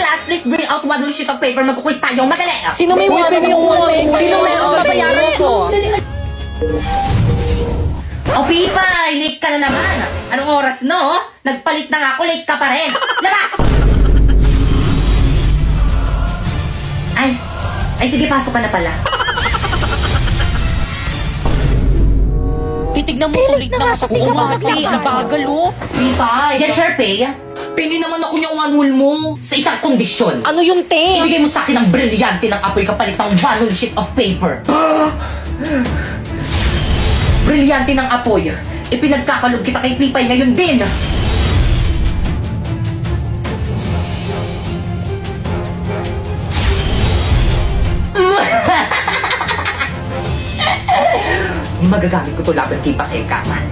class, please bring out one sheet of paper. Magkukwis tayo. Madali. Sino may water yung umalis? Sino may ang babayaran ko? O Pipay, late ka na naman. Anong oras no? Nagpalit na nga ako, late ka pa rin. Labas! Ay sige, pasok ka na pala. Titignan mo ulit na ako. Ang bagal oh. Pipay, yan Sharpay. Pili naman ako yung manhul mo. Sa isang kondisyon. Ano yung te? Ibigay mo sa akin ang brilyante ng apoy kapalit ng one sheet of paper. Brilyante ng apoy. Ipinagkakalog kita kay Pipay ngayon din. Magagamit ko to laban kay Pakekaman.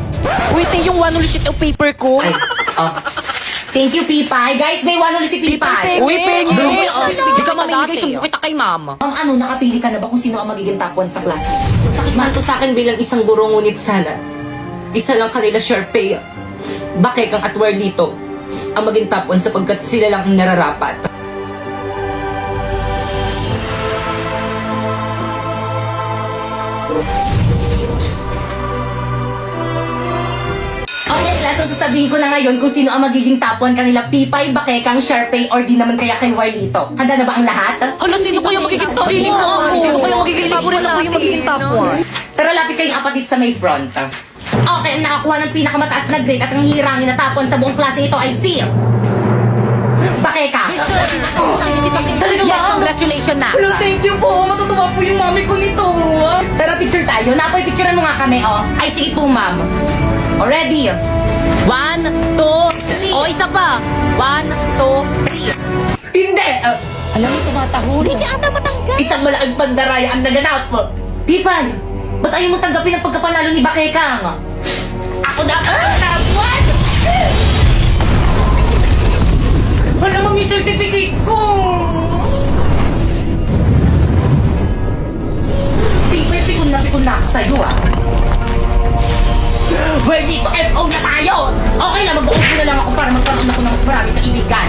Uy, te, yung one sheet of paper ko. Ay, thank you, Pipay. Guys, may one si Pipay. Uy, pengi. Hindi ka mamingay, Dati. sumbong kita kay mama. Nakapili ka na ba kung sino ang magiging top 1 sa klase? Sakit man to sa akin bilang isang guro, ngunit sana isa lang kanila Sharpay, Bakekang at Warlito ang maging top 1 sapagkat sila lang ang nararapat. Okay, class, so sasabihin ko na ngayon kung sino ang magiging top 1 kanila Pipay, Bakekang, Sharpay, or di naman kaya kay Warlito. Handa na ba ang lahat? Hala, sino ko yung magiging top 1? Feeling ko ako. Sino ko yung magiging top 1? Ako yung magiging top 1. Tara, lapit kayong apat dito sa may front. Okay, ang nakakuha ng pinakamataas na grade at ang hirangin na top 1 sa buong klase ito ay si Bakeka. Yes, congratulations na. Hello, thank you po. Matutuwa po yung mami ko nito. Tara, picture tayo. Napoy, picturean mo nga kami, oh. Ay, sige po, ma'am. O, ready? 1, 2, 3. O, isa pa. 1, 2, 3. Hindi! Alam mo, tumatahol. Hindi ata matanggal. Isang malaking pandaraya ang naganap mo. Pipay, ba't ayaw mo tanggapin ang pagkapanalo ni Bakekang? Ako na, top 1! Alam mo yung certificate ko! Pipay, pikon na ako sa'yo, ah. Well, dito, FO na tayo! Okay lang, mag-upo na lang ako para magkaroon ako ng mas marami kaibigan.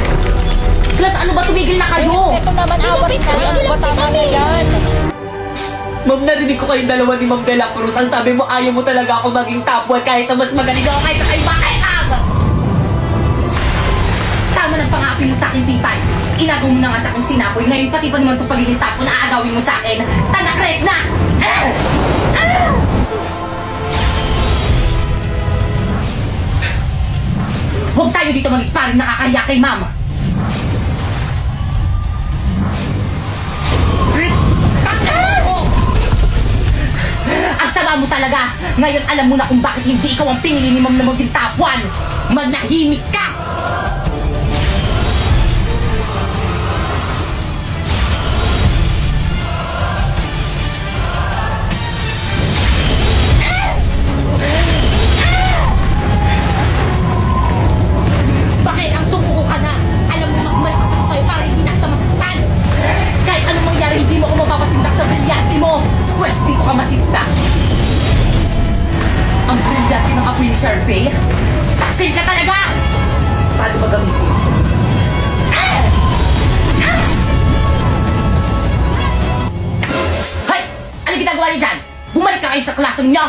Plus, ano ba, tumigil na kayo? Ito naman, awas na. Ano ba, tama na yan? Ma'am, narinig ko kayong dalawa ni Ma'am De La Cruz. Ang sabi mo, ayaw mo talaga ako maging top 1 kahit na mas magaling ako kaysa kay Bakekang! Tama ng pangapi mo sa akin, Pipay. Inagaw mo na nga sa akin sinapoy. Ngayon, pati pa naman itong pagiging top 1 na aagawin mo sa akin. Tanakres na! Huwag tayo dito mag-sparring, nakakahiya kay Ma'am. Ang sama mo talaga. Ngayon alam mo na kung bakit hindi ikaw ang pinili ni Ma'am na maging top 1. Manahimik ka! Bakit ang sumuko ka na? Alam mo mas malakas ako sa'yo para hindi na kita masaktan. Kahit anong mangyari, hindi mo ako mapapasindak sa brilyante mo. Pwes, dito ka masindak. Ang brilyante ng apoy ni Sharpay? Taksil ka talaga! Paano ba gamitin? Hay! Ano ginagawa niyo dyan? Bumalik ka kayo sa klase niyo!